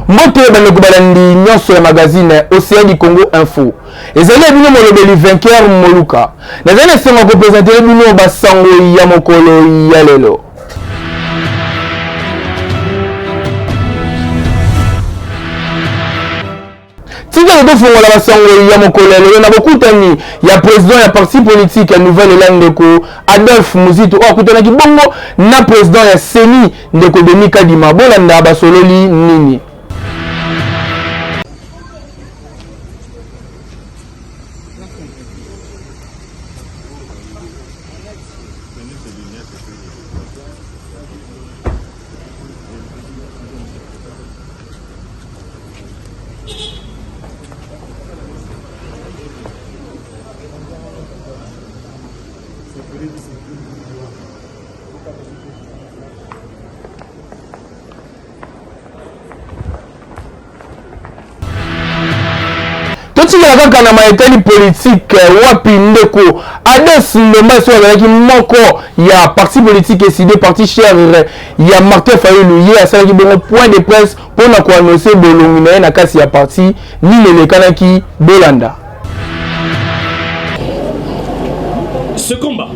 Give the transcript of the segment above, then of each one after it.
Moto bandeko balandi nyonso ya magazine Océan du Congo Info. Ezali bino molobeli vainqueur Moluka. Nazali sengo ko présenter bino basango ya mokolo ya lelo. Tika le dofungo la basango ya mokolo ya lelo na bokutani ya président ya parti politique ya Nouvelle Landeko Adolphe Muzito okutana kibongo na président ya Seni ndeko Denis Kadima bolanda basololi nini. Totika kaka na maetali politique wapi ndeko Ades Ndomba so avec moko ya parti politique décidé parti cher ya Martin Fayulu hier ça qui bon point de presse pour na ko annoncer bolongina na kasi ya parti ni le kanaki Bolanda. Ce combat,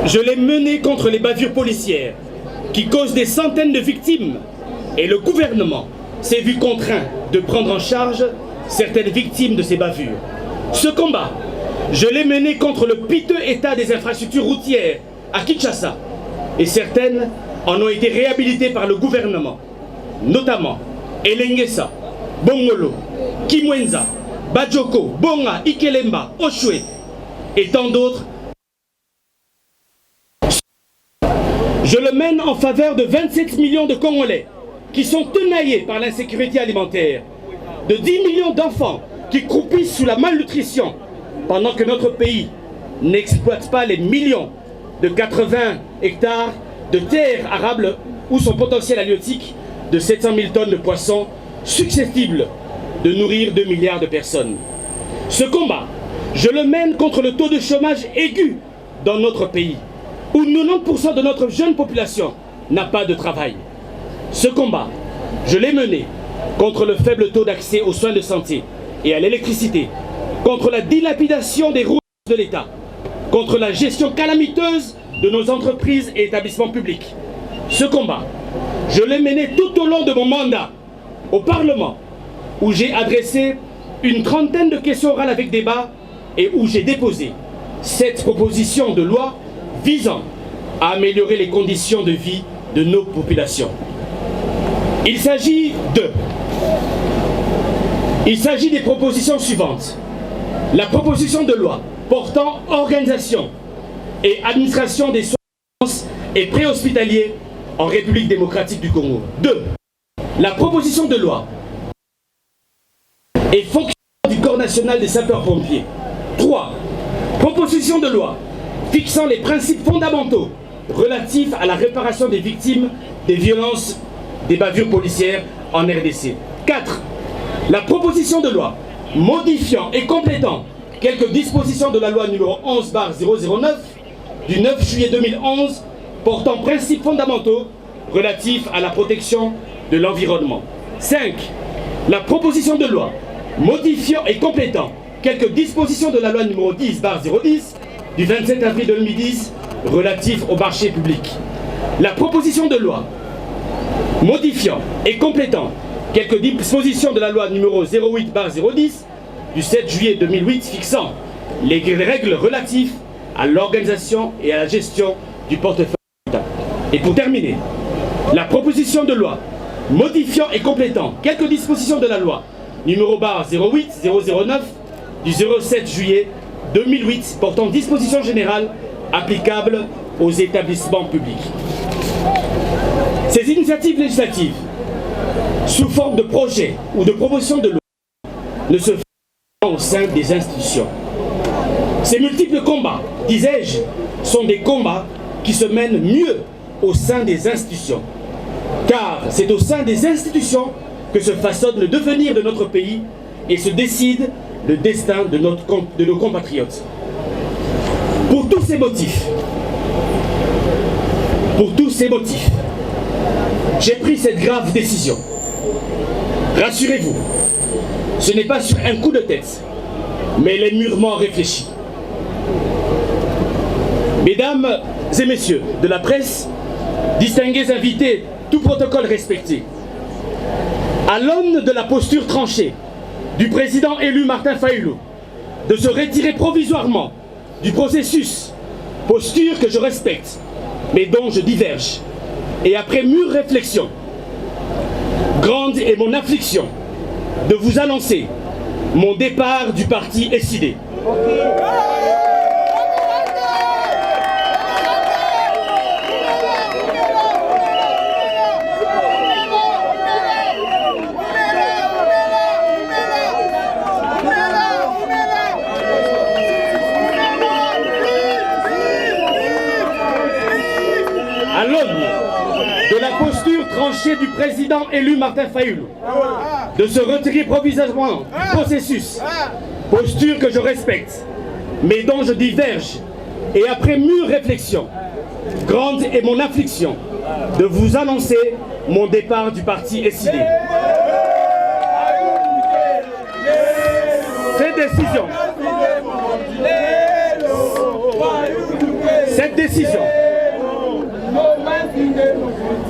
je l'ai mené contre les bavures policières qui causent des centaines de victimes et le gouvernement s'est vu contraint de prendre en charge certaines victimes de ces bavures. Ce combat, je l'ai mené contre le piteux état des infrastructures routières à Kinshasa et certaines en ont été réhabilitées par le gouvernement, notamment Elengesa, Bongolo, Kimwenza, Bajoko, Bonga, Ikelemba, Oshwe et tant d'autres. Je le mène en faveur de 27 millions de Congolais qui sont tenaillés par l'insécurité alimentaire, de 10 millions d'enfants qui croupissent sous la malnutrition pendant que notre pays n'exploite pas les millions de 80 hectares de terres arables où son potentiel halieutique de 700 000 tonnes de poissons susceptibles de nourrir 2 milliards de personnes. Ce combat, je le mène contre le taux de chômage aigu dans notre pays, où 90% de notre jeune population n'a pas de travail. Ce combat, je l'ai mené contre le faible taux d'accès aux soins de santé et à l'électricité, contre la dilapidation des routes de l'État, contre la gestion calamiteuse de nos entreprises et établissements publics. Ce combat, je l'ai mené tout au long de mon mandat au Parlement, où j'ai adressé une trentaine de questions orales avec débat et où j'ai déposé 7 propositions de loi visant à améliorer les conditions de vie de nos populations. Il s'agit des propositions suivantes. La proposition de loi portant organisation et administration des soins et préhospitaliers en République démocratique du Congo. 2. La proposition de loi et fonctionnement du Corps national des sapeurs-pompiers. 3. Proposition de loi fixant les principes fondamentaux relatifs à la réparation des victimes des violences des bavures policières en RDC. 4. La proposition de loi modifiant et complétant quelques dispositions de la loi numéro 11/009 du 9 juillet 2011 portant principes fondamentaux relatifs à la protection de l'environnement. 5. La proposition de loi modifiant et complétant quelques dispositions de la loi numéro 10/010 du 27 avril 2010 relatif au marché public. La proposition de loi modifiant et complétant quelques dispositions de la loi numéro 08/010 du 7 juillet 2008 fixant les règles relatives à l'organisation et à la gestion du portefeuille d'État. Et pour terminer, la proposition de loi modifiant et complétant quelques dispositions de la loi numéro 08/009 du 07 juillet 2008 portant dispositions générales applicables aux établissements publics. Ces initiatives législatives, sous forme de projet ou de proposition de loi, ne se font pas au sein des institutions. Ces multiples combats, disais-je, sont des combats qui se mènent mieux au sein des institutions. Car c'est au sein des institutions que se façonne le devenir de notre pays et se décide le destin de nos compatriotes. Pour tous ces motifs, j'ai pris cette grave décision. Rassurez-vous, ce n'est pas sur un coup de tête, mais les mûrement réfléchis. Mesdames et messieurs de la presse, distingués invités, tout protocole respecté, à l'aune de la posture tranchée du président élu Martin Fayulu de se retirer provisoirement du processus, posture que je respecte, mais dont je diverge, et après mûre réflexion, grande est mon affliction de vous annoncer mon départ du parti SID. À l'aune de la posture tranchée du président élu Martin Fayulu de se retirer provisoirement du processus, posture que je respecte, mais dont je diverge, et après mûre réflexion, grande est mon affliction de vous annoncer mon départ du parti SID.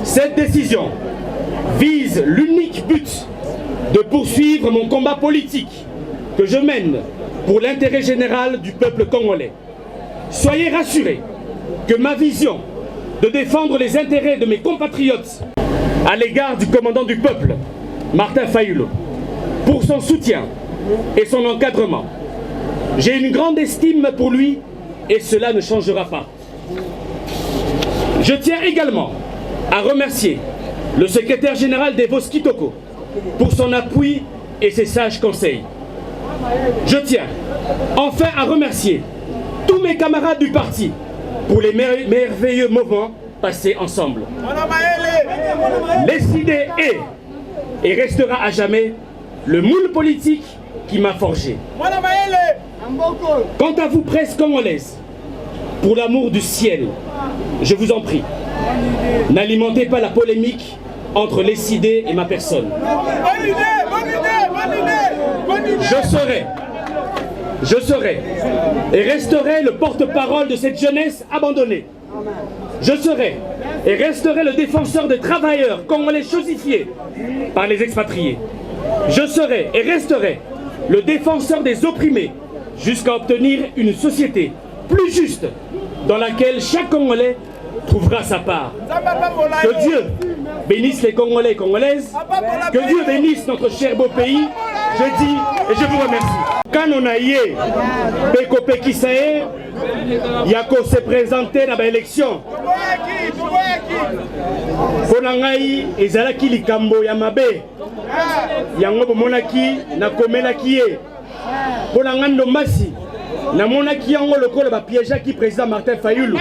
Cette décision vise l'unique but de poursuivre mon combat politique que je mène pour l'intérêt général du peuple congolais. Soyez rassurés que ma vision de défendre les intérêts de mes compatriotes à l'égard du commandant du peuple, Martin Fayulu, pour son soutien et son encadrement. J'ai une grande estime pour lui et cela ne changera pas. Je tiens également à remercier le secrétaire général des Vos Kitoko pour son appui et ses sages conseils. Je tiens enfin à remercier tous mes camarades du parti pour les merveilleux moments passés ensemble. SID est et restera à jamais le moule politique qui m'a forgé. Quant à vous, presse congolaise, pour l'amour du ciel, je vous en prie, n'alimentez pas la polémique entre SID et ma personne. Je serai et resterai le porte-parole de cette jeunesse abandonnée. Je serai et resterai le défenseur des travailleurs congolais chosifiés par les expatriés. Je serai et resterai le défenseur des opprimés jusqu'à obtenir une société plus juste dans laquelle chaque Congolais trouvera sa part. Que Dieu bénisse les Congolais et Congolaises, que Dieu bénisse notre cher beau pays, je dis et je vous remercie. Quand on a yé, Peko Pekisae, Yako s'est présenté dans l'élection. Konangai ezalaki likambo ya mabe. Yango bomonaki na komelaki ye. Konangando masi na monaki yango lokolo ba piégeaki président Martin Fayulu.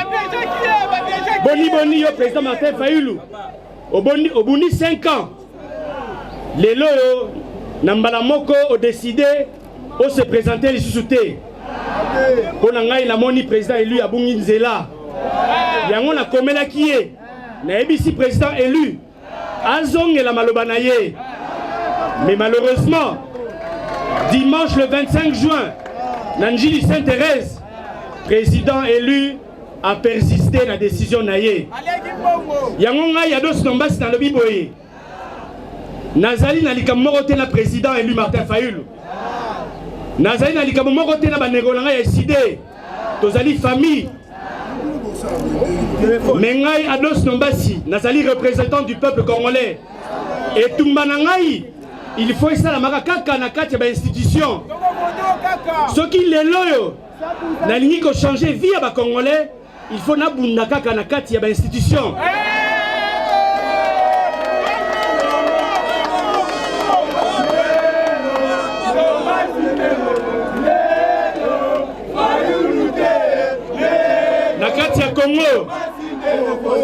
Boni yo président Martin Fayulu. Obuni 5 ans. Lelo yo na mbala moko o décidé o se présenter les sous-soutés. Konangai na moni président élu abungi nzela. Yango na komelaki ye. Na ebisi président élu. Azongela maloba na ye. Mais malheureusement, dimanche le 25 juin, Nanjili Sainte-Thérèse, président élu, a persisté dans la décision naye. Yangonga yados nombasi dans le biboye. Nazali na likamorote na président élu Martin Fayulu. Nazali na likamorote na banegolanga ya SID. Tozali famille. Mengai ados nombasi, nazali représentant du peuple congolais. Et Tumbanangai, il faut ça la marakaka na kati ba institution. Ce qui les loyo na lingi ko changer vie ba congolais, il faut na bunda kaka na kati ba institution. Na kati ya Congo,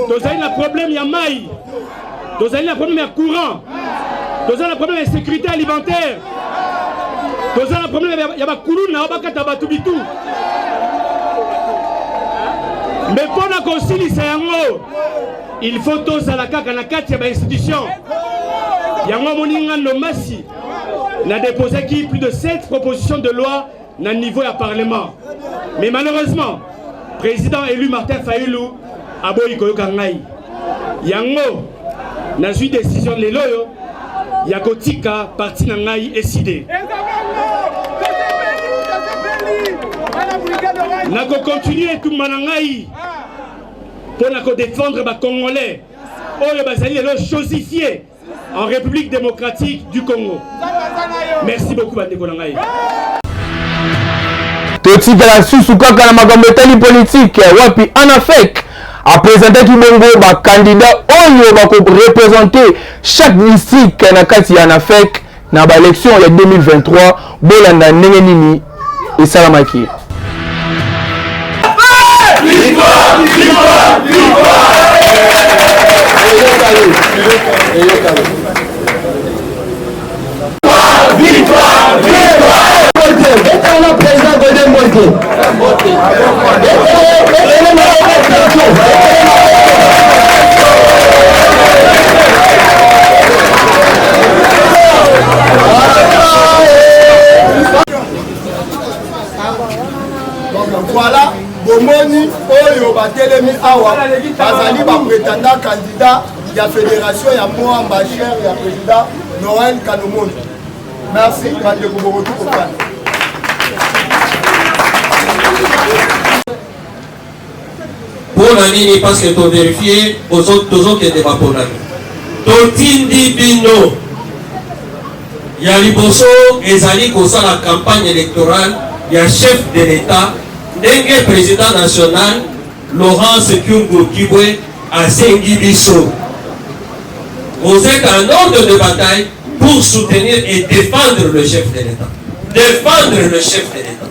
tozali na problème ya mai, tozali na problème ya courant. Nous avons un problème de sécurité alimentaire. Nous avons un problème de Batubitu. Mais pour la concilier, il faut tous à la CAC, à la 4 institution. Yango Moninga Nomasi n'a déposé plus de 7 propositions de loi dans le niveau du Parlement. Mais malheureusement, le président élu Martin Fayulu a beau y Kangai. Yango n'a eu décision de l'Eloyo, Yakotika, parti Nangai et Sidé. N'a continué tout Manangai pour défendre les Congolais. Oyo bazali le chosifié en République démocratique du Congo. Merci beaucoup bandeko na ngai. Totikala susu kaka na makambo etali politique wapi ANAFEC a présenté kibongo ba candidat oyo ba ko représenter chaque district na kati ya ANAFEC na ba élection ya 2023 bolanda ndenge nini esalamaki. Victoire, victoire, victoire. Victoire, victoire. Éternel président Godin Moïse. Voilà, Bomoni, Oyo, Batelemi, Awa, Bazali, prétendant candidat de la fédération, il y a moi, ma chère, il y a président Noël Kanomoni. Merci, Bandeko Borotou. Pour l'année, parce que tu vérifies aux autres qui étaient pas pour l'année. Totindi Bino, il y a Liboso, Ezali, qui a la campagne électorale, il y a chef de l'État. Dengue président national, Laurence Kyungu Kibwe, à Sengibiso. Vous êtes en ordre de bataille pour soutenir et défendre le chef de l'État. Défendre le chef de l'État.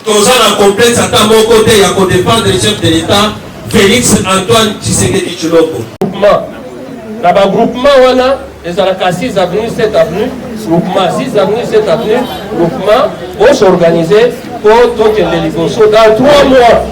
Tous en complexe à mon côté, il y a pour défendre le chef de l'État, Félix Antoine Tshisekedi Tshilombo. Là-bas, groupement, voilà, les alaka 6 avenues, 7 avenues, groupement 6 avenues, 7 avenues, groupement, pour s'organiser pour token de Liboso dans 3 mois.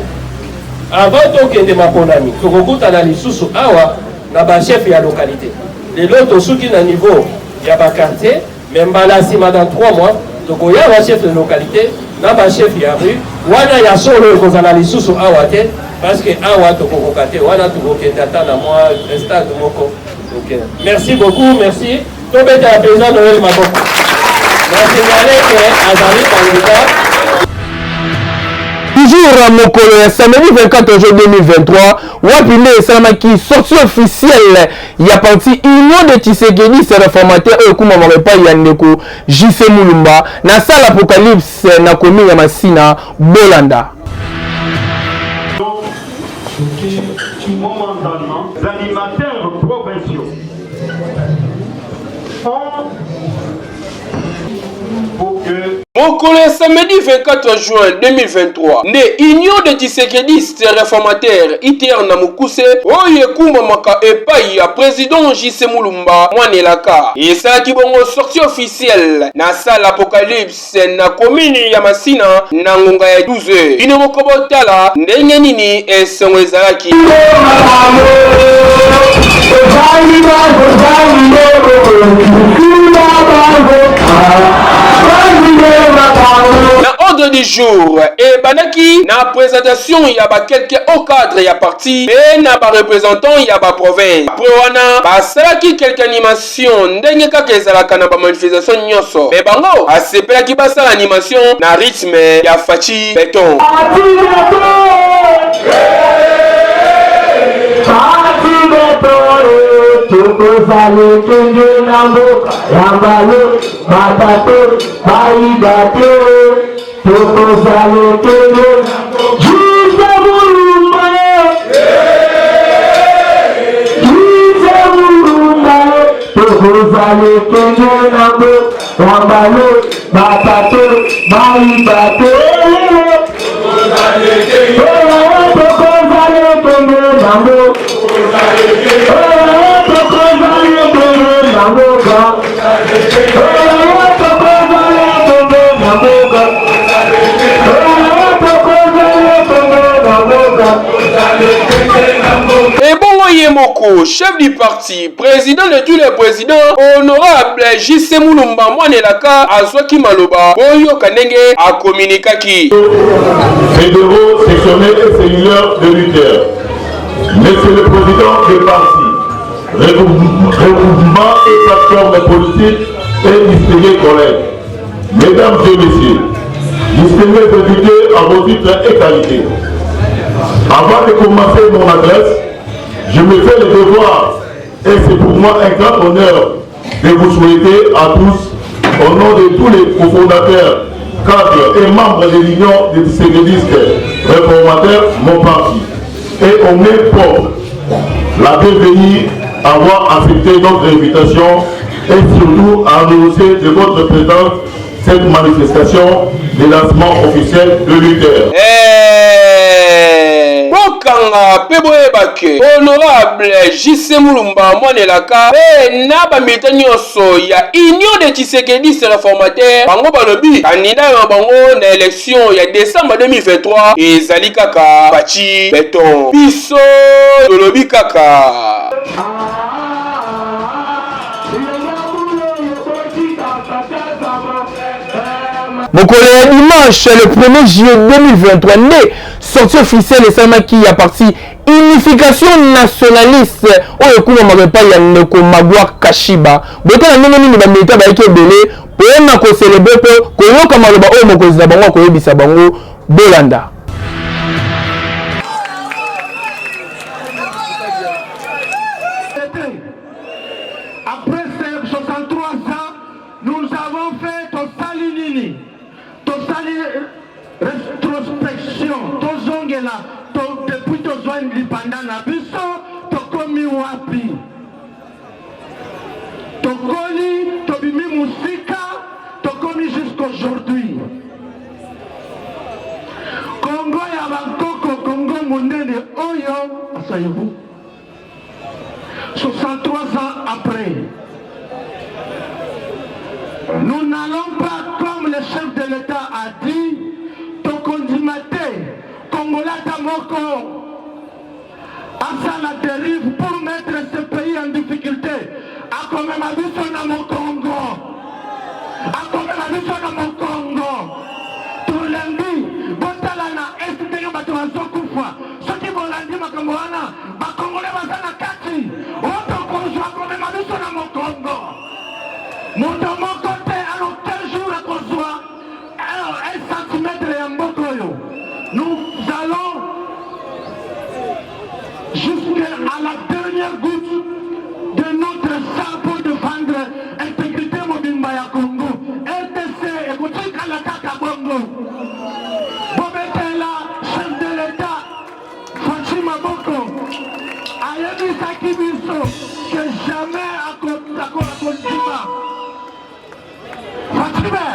Avant token de Maponami, Tokokuta na lisusu awa, na ba chef ya localité. Les autres souki na niveau, ya ba quartier, même balasi dans 3 mois, Tokoya ba chef de localité, na ba chef ya rue, wana ya solo kozala lisusu awa te, parce que awa tokokokate, wana tokokenda na moi, stade moko. Okay. Merci beaucoup, merci. Tobete à président Noël Maboko. Merci à Azali candidat. Toujours à Mokolo, samedi 24 juin 2023, Wapinde et Salamaki, sortie officielle, il y a parti Union de Tshisekedi, c'est réformateur, Okuma Marepa Yandeko, JC Moulumba, na salle Apocalypse, na komi Yamasina, Bolanda. Momentanément, les animateurs provinciaux pour que Mokolo samedi 24 juin 2023, né Union de Tshisekedi réformateur ITR na Mukuse, oye kumba maka epai ya président JC Moulumba Mwanelaka. Et ça qui bongo sortie officielle na salle Apocalypse na commune ya Masina na ngonga ya 12. Ine mokobotala ndenge nini esongo ezalaki. Na ordre du jour, et banaki na présentation y a quelques hauts cadres y a parti et na ba représentant y a ba province. Après wana ba salaki quelques animations ndenge kaka ezalaka na ba manifestation nyonso. Mais bango asepelaki ba sala animation na rythme ya Fachi Beton. Tukusale tunju nambuka yambalo matato baidate tukusale tunju Jise Mulumba tukusale tunju nambuka yambalo matato baidate tukusale tunju nambuka Moko, chef du parti, président de tous les présidents, honorable J.C. Moulumba Mwanelaka, Azwaki Maloba, Boyo Kanenge, a communiqué. Fédéraux, sectionnels et cellulaires de l'UTR. Monsieur le président du parti, regroupement et plateforme politique et distingués collègues, mesdames et messieurs, distingués invités à vos titres et qualités. Avant de commencer mon adresse, je me fais le devoir, et c'est pour moi un grand honneur de vous souhaiter à tous, au nom de tous les cofondateurs, cadres et membres de l'Union des syndicalistes réformateurs, mon parti, et au même peuple, la bienvenue à avoir accepté notre invitation et surtout à annoncer de votre présence cette manifestation de lancement officiel de l'UTR. Bokanga Peboe Bake, honorable J.C. Moulumba Mwanelaka, Naba Mitanyoso, ya Union des Tshisekedi réformateurs, Bango Balobi, candidat Bango na élection, ya décembre 2023, et Zali Kaka, Bachi, Beton, Biso, Dolobi Kaka. Mon collègue dimanche, le 1er juillet 2023, né, sortie officielle et ça qui a parti unification nationaliste au coup on pas ya ndeko Magwa Kashiba. Bota na nini ba militaire ba eke belé pour na ko célébrer ko yoka maloba o mokozi na bango ko yebisa bango Bolanda. Après ces 63 ans, nous avons fait Tosalinini, rétrospection, Tozongela, depuis Tozoine Lipandana, Biso, Tokomi Wapi, Tokoli, Tobimi Musika, Tokomi jusqu'aujourd'hui. Congo Yabakoko, Congo Mondene, Oyo, asseyez-vous. 63 ans après, nous n'allons pas, comme le chef de l'État a dit, Tokondimate, Congolais Tamoko, à la dérive pour mettre ce pays en difficulté. À quand même à mon Congo. À quand même à mon Congo. Tout lundi, Botalana, est-ce que vous avez un Koufa? Ce qui vont lundi, ma Congolana, ma Congolais va s'en Kati. Autant qu'on joue à quand même à mon Congo. Mon de mon côté, alors quel jour à qu'on soit, alors 1 centimètre et un bokoyo. Nous allons jusqu'à la dernière goutte de notre sang pour défendre l'intégrité Mobimba Congo. RTC, écoutez Kalakaka Bongo. Bobetela, chef de l'État, Fatima Boko, Ayemi Sakibiso, que jamais à Kontima. Fatima,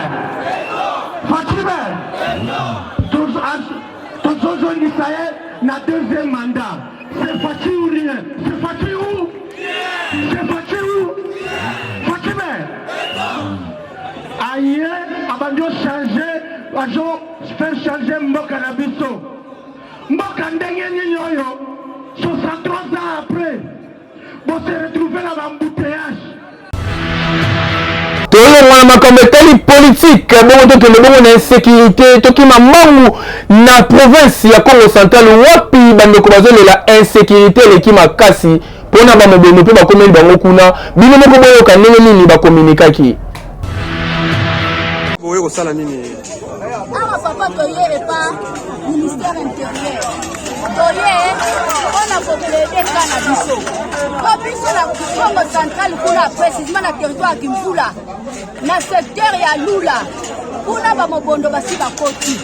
tous aujourd'hui na deuxième mandat. C'est Fatima ou rien? C'est Fatima où? C'est Fatima où? Fatima. Aïe, abandon changer, faire changer Mboka Nabiso. Mboka ndenge nini oyo, 63 ans après, pour se retrouver dans l'embouteillage. Tolongwa makambo etali politique bongo tokende bongo na insécurité tokima mangu na province ya Congo central wapi bandeko bazolela insécurité eleki makasi mpona bamobembe mpe bakomeli bango kuna bino moko boyoka ndenge nini bakomunikaki boye kosala nini awa papa toye epa ministère intérieur toye mpona koplede ka na biso po biso na Congo central kuna précisement na territoire ya Kimvula na secteur ya Lula kuna bamobondo basi bakoti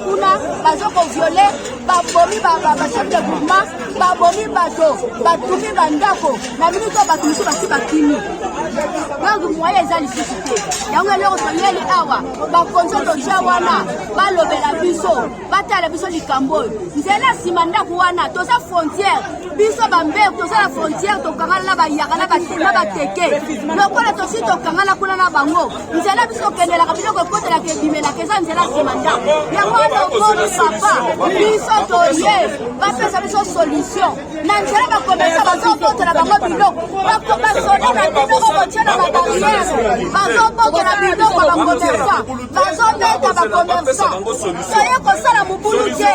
kuna bazokoviole babomi bachef de groupement babomi bato batumi bandako na minute bato misu basi bakimi donc moyen eza lisusu te yango eloko toyeli awa bakonzi totia wana balobela biso batala biso likambo oyo nzela nsima ndako wana toza frontière biso bambeku toza na frontière tokangana na bayaka na bateke lokola tosi tokangana kuna na bango nzela biso tokendelaka biloko ekotelaka ebimelaka eza nzela nsima ndako yango wana okomi papa biso toye bapesa biso solution na nzela bakomesa bazobotela bango biloko basoda na biloko botia na babariere bazobotela biloko bakomersa bazobeta bakomersa toye kosala mobulu te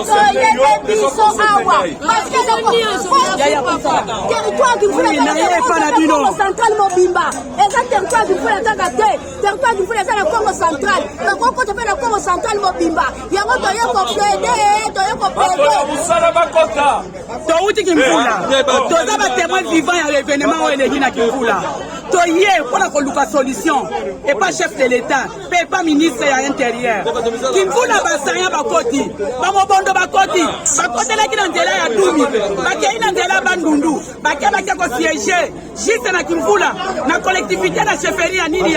toyede biso awa parceke territoire kimfula Congo central mobimba eza territoire kimfula kaka te territoire kimfula eza na Congo central bakokota mpe na Congo central mobimba yango toye kopede touti kimfula toza batémoin vivant ya l'événement oyo eleki na kimfula toye mpona koluka solution epa chef de l'état mpe epa ministre ya intérieur kimfula basanya bakoti bamobondo bakoti bakotelaki na nzela ya dumi bakei na nzela ya bandundu bakia kosiege juste na kimfula na collectivité na chefferie ya nini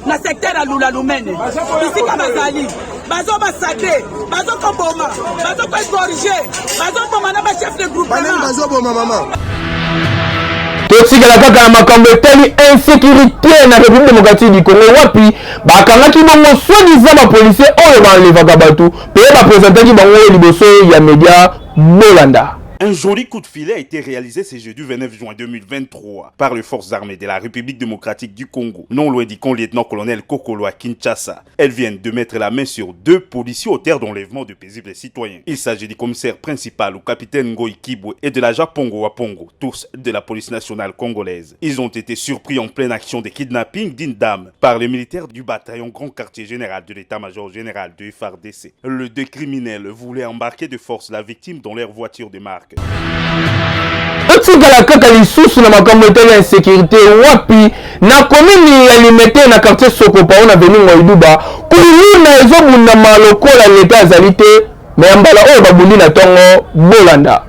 na secteur ya lula lumene bisika bazali bazobasade bazokoboma bazokoegorge bazoboma na bachef de groupement bazoboma mama totikala kaka na makambo etali insécurité na République démocratique du Congo wapi bakangaki bongo soi-disant bapolisier oyo balevaka bato mpe bapresentaki bango liboso ya média Bolanda. Un joli coup de filet a été réalisé ce jeudi 29 juin 2023 par les forces armées de la République démocratique du Congo, non loin du lieutenant-colonel Kokolo à Kinshasa. Elles viennent de mettre la main sur 2 policiers auteurs d'enlèvement de paisibles citoyens. Il s'agit du commissaire principal ou capitaine Ngoy Kibwe et de l'agent Pongo Wapongo, tous de la police nationale congolaise. Ils ont été surpris en pleine action de kidnapping d'une dame par les militaires du bataillon Grand Quartier Général de l'état-major général de FARDC. Les 2 criminels voulaient embarquer de force la victime dans leur voiture de marque. Totikala kaka lisusu na makambo etali ya insécurité wapi na komini ya Limete na quartier Sokopa on aveni Ngoiduba kuluna ezobundama lokola leta azali te me mbala oyo babundi na tongo Bolanda.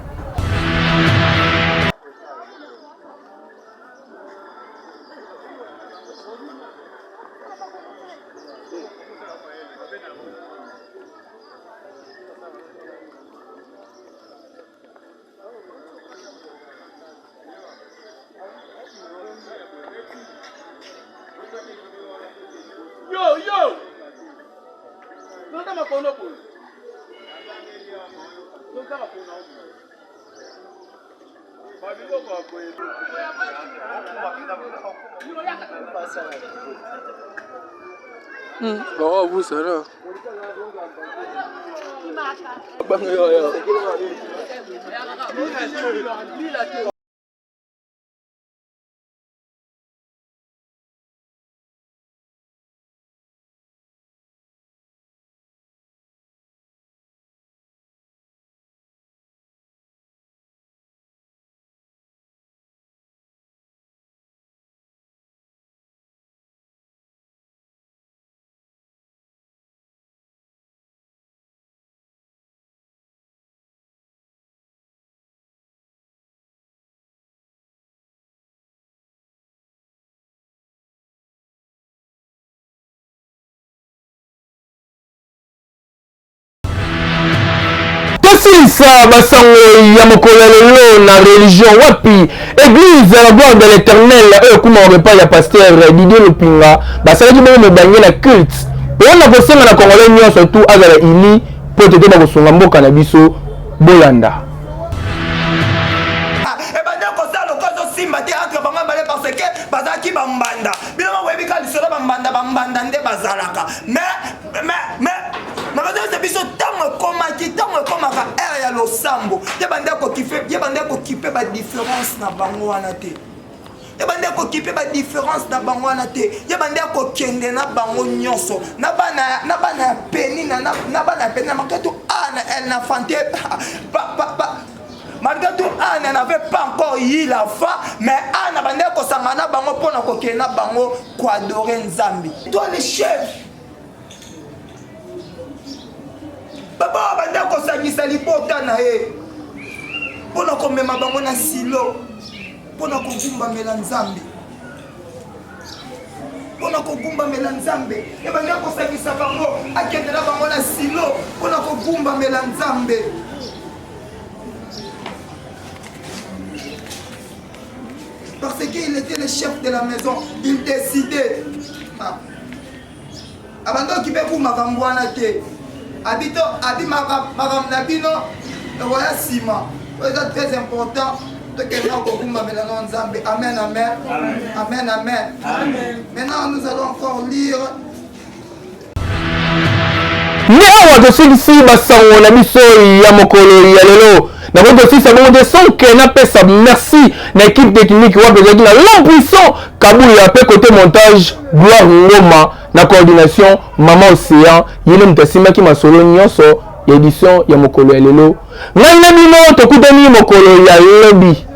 Oh, vous ça là. Tosilisa basango ya mokolo lelo na religion wapi église la gloire de l'éternel oyo kuma repas ya pasteur Didier Lopinga basalaki bongo mobange na culte mpona kosenga na congolais nyonso tu azala ini mpo tete bakosunga mboka na biso Bolanda. Simba te entre bango bale parce que bazaki bambanda bino webika lisolo bambanda nde bazalaka mais nakaza biso tango komaka ere ya losambo yebande ko kipe ba différence na bango wana te yebande ko kipe ba différence na bango wana te yebande ko kende na bango nyonso na bana peni na maketo ana elle n'a fanté malgré tout, Anne n'avait pas encore eu la foi, mais Anne a bandé ko sangana bango pona ko kena bango ko adorer Nzambi. Toi le chef. Baba bandé ko sangisa lipota na ye. Pona ko mema bango na silo. Pona ko gumba mela Nzambi. mpona kogumbamela nzambe ebandi akosangisa bango akendela bango na silo mpona kogumbamela nzambe. Parce qu'il était le chef de la maison, il décidait. Abando qui peut vous m'avancer que habito abi magam nabino voya sima. C'est très important de que nous kokumba melano nzambe. Amen amen. Amen amen. Maintenant nous allons encore lire. Ni awa tosilisi basango na biso ya mokolo ya lelo. Na bongo si ça bon descend que na pesa merci na équipe technique wa bezaki na l'impuissant Kabuya pe côté montage Gloire Ngoma na coordination Maman Océan yele mtasima ki masolo nyonso ya édition ya mokolo ya lelo. Ngai na bino tokutani mokolo ya lobi.